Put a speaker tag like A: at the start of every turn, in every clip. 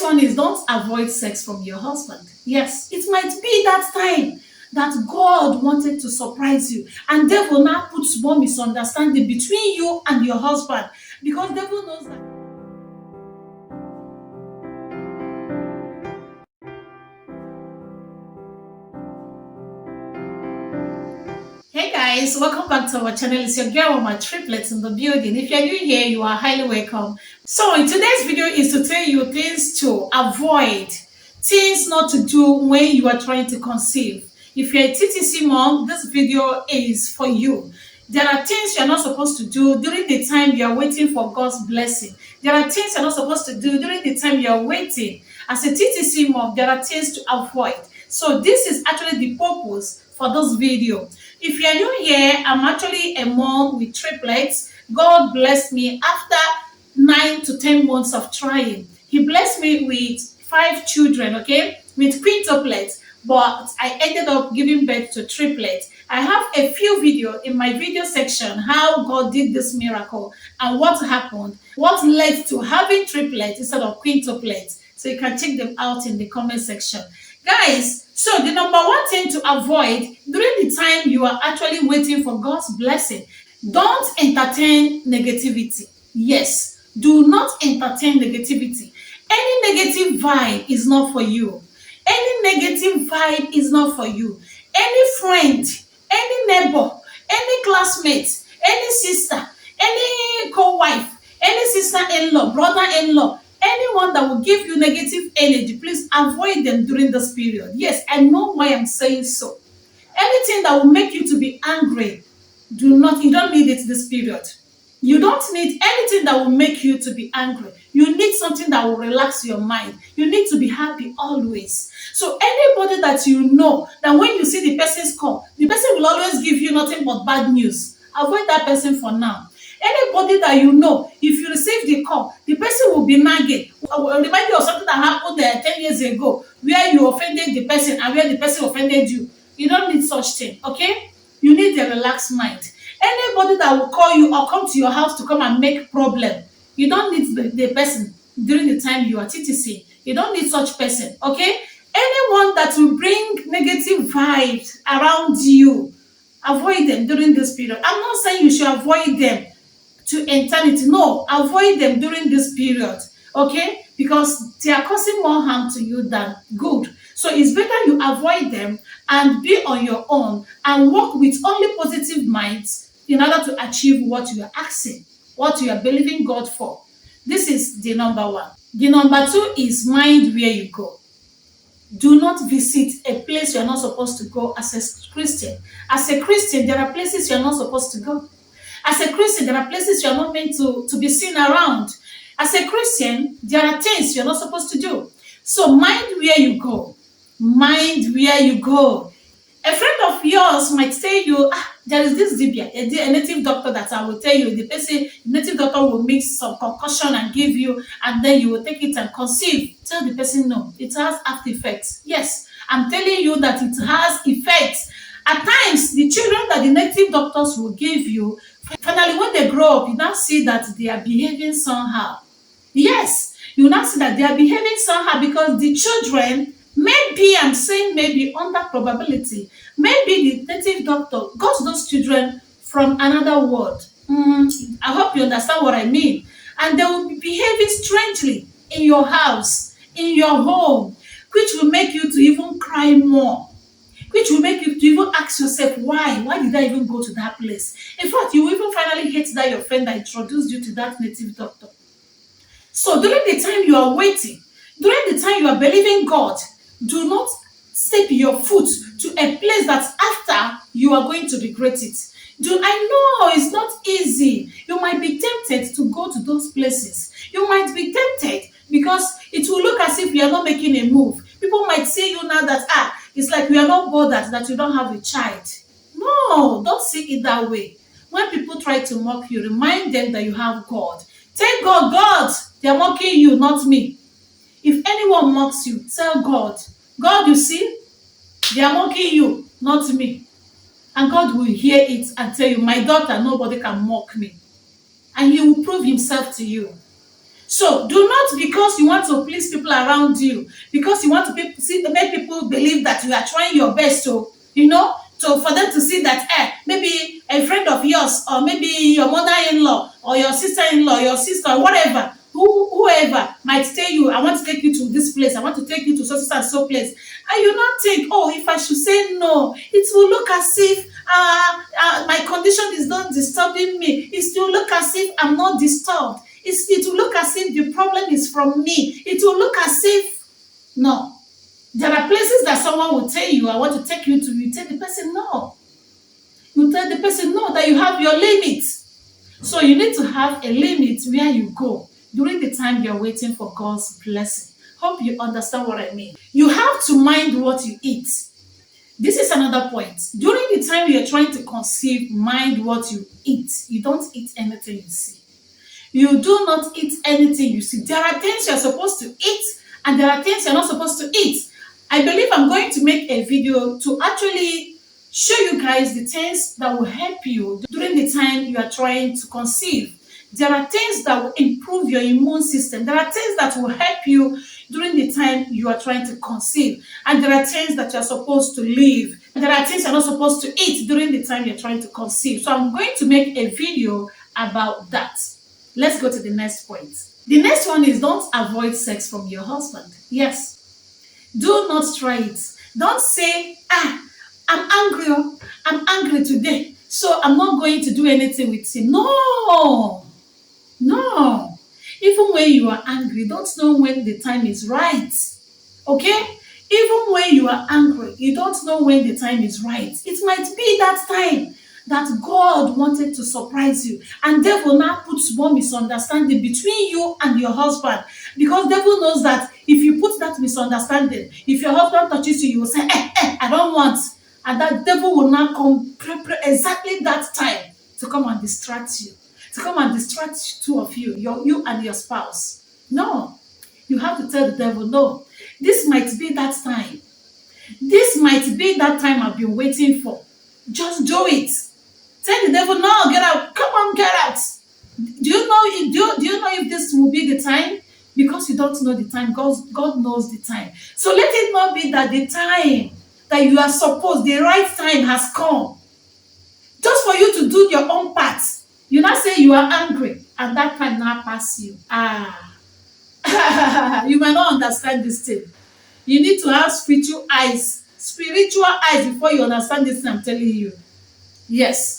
A: next one is don't avoid sex from your husband. Yes, it might be that time that God wanted to surprise you, and devil now puts more misunderstanding between you and your husband, because devil knows that. Hey guys, welcome back to our channel. It's your girl with my triplets in the building. If you're new here, you are highly welcome. So in today's video is to tell you things to avoid, things not to do when you are trying to conceive. If you're a TTC mom, this video is for you. There are things you're not supposed to do during the time you are waiting for God's blessing. There are things you're not supposed to do during the time you are waiting. As a TTC mom, there are things to avoid. So this is actually the purpose for this video. If you're new here, I'm actually a mom with triplets. God blessed me after 9 to 10 months of trying. He blessed me with 5 children, okay, with quintuplets, but I ended up giving birth to triplets. I have a few videos in my video section how God did this miracle and what happened, what led to having triplets instead of quintuplets. So you can check them out in the comment section. Guys, so the number one thing to avoid during the time you are actually waiting for God's blessing, don't entertain negativity. Yes, do not entertain negativity. Any negative vibe is not for you. Any negative vibe is not for you. Any friend, any neighbor, any classmate, any sister, any co-wife, any sister-in-law, brother-in-law, anyone that will give you negative energy, please avoid them during this period. Yes, I know why I'm saying so. Anything that will make you to be angry, you don't need it this period. You don't need anything that will make you to be angry. You need something that will relax your mind. You need to be happy always. So anybody that you know, that when you see the person's call, the person will always give you nothing but bad news. Avoid that person for now. Anybody that you know, if you receive the call, the person will be nagging. I will remind you of something that happened there 10 years ago, where you offended the person and where the person offended you. You don't need such thing, okay? You need a relaxed mind. Anybody that will call you or come to your house to come and make problem, you don't need the person during the time you are TTC. You don't need such person, okay? Anyone that will bring negative vibes around you, avoid them during this period. I'm not saying you should avoid them to eternity. No, avoid them during this period, okay? Because they are causing more harm to you than good. So it's better you avoid them and be on your own and work with only positive minds in order to achieve what you are asking, what you are believing God for. This is the number one. The number two is mind where you go. Do not visit a place you're not supposed to go as a Christian. As a Christian, there are places you're not supposed to go. As a Christian, there are places you're not meant to be seen around. As a Christian, there are things you're not supposed to do. So mind where you go. Mind where you go. A friend of yours might tell you, there is this dibia, a native doctor that I will tell you. The native doctor will mix some concussion and give you, and then you will take it and conceive. Tell the person, no, it has after effects. Yes, I'm telling you that it has effects. At times, the children that the native doctors will give you, finally, when they grow up, you now see that they are behaving somehow. Yes, you now see that they are behaving somehow because the children, maybe, I'm saying maybe under probability, maybe the native doctor got those children from another world. I hope you understand what I mean. And they will be behaving strangely in your house, in your home, which will make you to even cry more. Which will make you to even ask yourself, why? Why did I even go to that place? In fact, you will even finally hate that your friend that introduced you to that native doctor. So during the time you are waiting, during the time you are believing God, do not step your foot to a place that after you are going to regret it. I know it's not easy. You might be tempted to go to those places. You might be tempted because it will look as if you are not making a move. People might say you now that, it's like we are not bothered that you don't have a child. No, don't see it that way. When people try to mock you, remind them that you have God. Tell God, they are mocking you, not me. If anyone mocks you, tell God, you see, they are mocking you, not me. And God will hear it and tell you, my daughter, nobody can mock me. And he will prove himself to you. So do not, because you want to please people around you, because you want to make people believe that you are trying your best to, for them to see that, maybe a friend of yours, or maybe your mother-in-law, or your sister-in-law, your sister, whatever, whoever might tell you, I want to take you to this place, I want to take you to so and so place, and you not think, oh, if I should say no, it will look as if my condition is not disturbing me. It will look as if I'm not disturbed. It will look as if the problem is from me. It will look as if, no. There are places that someone will tell you, I want to take you to, you tell the person no. You tell the person no, that you have your limits. So you need to have a limit where you go during the time you're waiting for God's blessing. Hope you understand what I mean. You have to mind what you eat. This is another point. During the time you're trying to conceive, mind what you eat. You don't eat anything you see. You do not eat anything you see. There are things you're supposed to eat, and there are things you're not supposed to eat. I believe I'm going to make a video to actually show you guys the things that will help you during the time you are trying to conceive. There are things that will improve your immune system. There are things that will help you during the time you are trying to conceive. And there are things that you're supposed to leave. And there are things you're not supposed to eat during the time you're trying to conceive. So I'm going to make a video about that. Let's go to the next point. The next one is, don't avoid sex from your husband. Yes. Do not try it. Don't say, I'm angry. I'm angry today, so I'm not going to do anything with him. No. No. Even when you are angry, don't know when the time is right. Okay? Even when you are angry, you don't know when the time is right. It might be that time that God wanted to surprise you, and devil now puts more misunderstanding between you and your husband, because devil knows that if you put that misunderstanding, if your husband touches you, you will say, I don't want, and that devil will now come exactly that time to come and distract you, to come and distract two of you, you and your spouse. No, you have to tell the devil, no, this might be that time. This might be that time I've been waiting for. Just do it. Tell the devil, no, get out. Come on, get out. Do you know if this will be the time? Because you don't know the time. God knows the time. So let it not be that the time that you are supposed, the right time has come, just for you to do your own part. You now say you are angry, and that time now pass you. You might not understand this thing. You need to have spiritual eyes before you understand this thing I'm telling you. Yes.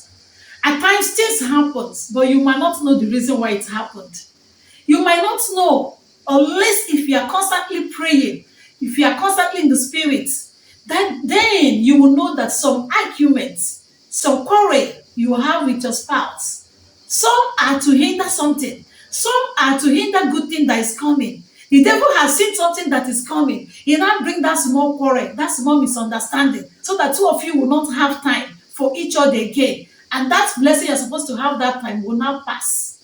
A: At times things happen, but you might not know the reason why it happened. You might not know, unless if you are constantly praying, if you are constantly in the spirit, then you will know that some arguments, some quarrel you have with your spouse, some are to hinder something, some are to hinder good thing that is coming. The devil has seen something that is coming. He now bring that small quarrel, that small misunderstanding, so that two of you will not have time for each other again. And that blessing you're supposed to have that time will now pass.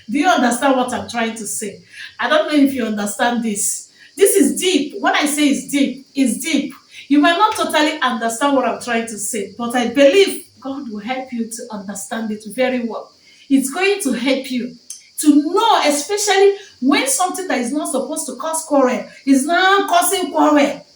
A: Do you understand what I'm trying to say? I don't know if you understand this. This is deep. When I say it's deep, it's deep. You might not totally understand what I'm trying to say, but I believe God will help you to understand it very well. It's going to help you to know, especially when something that is not supposed to cause quarrel is now causing quarrel.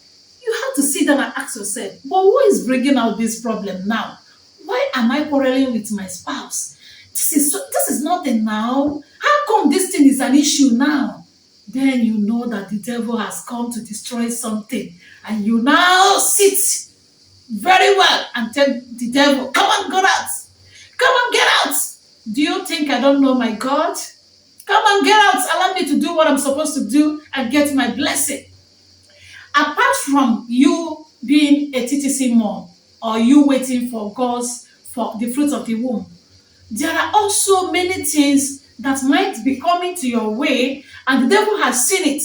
A: You have to sit down and ask yourself, but who is bringing out this problem now? Why am I quarreling with my spouse? This is nothing now. How come this thing is an issue now? Then you know that the devil has come to destroy something. And you now sit very well and tell the devil, come on, get out. Come on, get out. Do you think I don't know my God? Come on, get out. Allow me to do what I'm supposed to do and get my blessing. Apart from you being a TTC mom, or you waiting for the fruits of the womb, there are also many things that might be coming to your way, and the devil has seen it.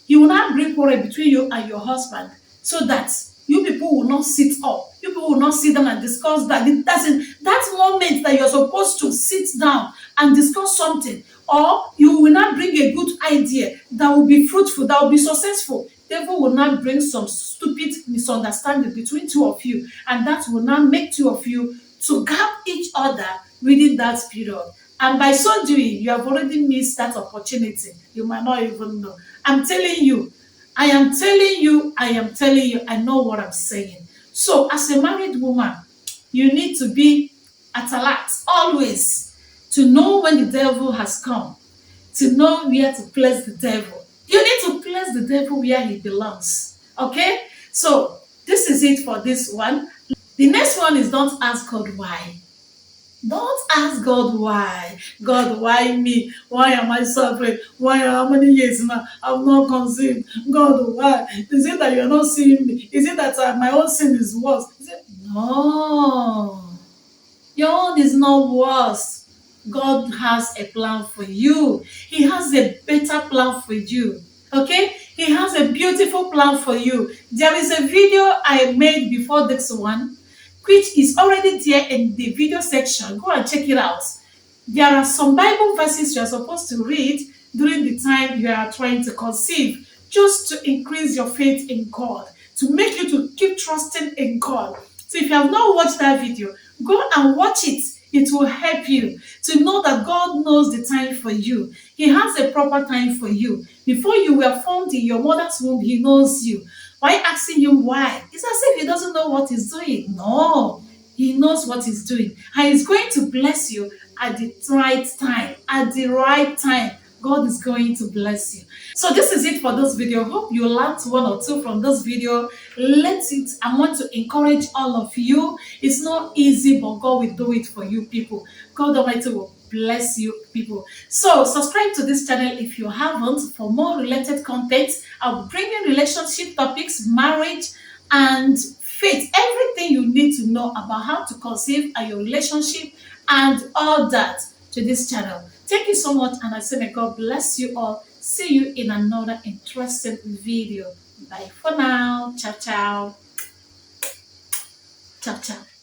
A: He will not bring quarrel between you and your husband, so that you people will not sit up. You people will not sit down and discuss that. That moment that you're supposed to sit down and discuss something, or you will not bring a good idea that will be fruitful, that will be successful. Devil will not bring some stupid misunderstanding between two of you, and that will not make two of you to gap each other within that period. And by so doing, you have already missed that opportunity. You might not even know. I'm telling you, I am telling you, I am telling you, I know what I'm saying. So, as a married woman, you need to be at alert always to know when the devil has come, to know where to place the devil. You need to place the devil where he belongs. Okay? So, this is it for this one. The next one is don't ask God why. Don't ask God why. God, why me? Why am I suffering? Why how many years now I'm not conceived? God, why? Is it that you're not seeing me? Is it that my own sin is worse? Is it? No. Your own is not worse. God has a plan for you. He has a better plan for you. Okay? He has a beautiful plan for you. There is a video I made before this one, which is already there in the video section. Go and check it out. There are some Bible verses you are supposed to read during the time you are trying to conceive, just to increase your faith in God, to make you to keep trusting in God. So if you have not watched that video, go and watch it. It will help you to know that God knows the time for you. He has a proper time for you. Before you were formed in your mother's womb, He knows you. Why asking Him why? It's as if He doesn't know what He's doing. No, He knows what He's doing. And He's going to bless you at the right time. At the right time, God is going to bless you. So this is it for this video. Hope you learned one or two from this video. I want to encourage all of you. It's not easy, but God will do it for you people. God Almighty will bless you people. So subscribe to this channel if you haven't for more related content. I'll bring in relationship topics, marriage, and faith. Everything you need to know about how to conceive and your relationship and all that to this channel. Thank you so much, and I say may God bless you all. See you in another interesting video. Bye for now. Ciao, ciao. Ciao, ciao.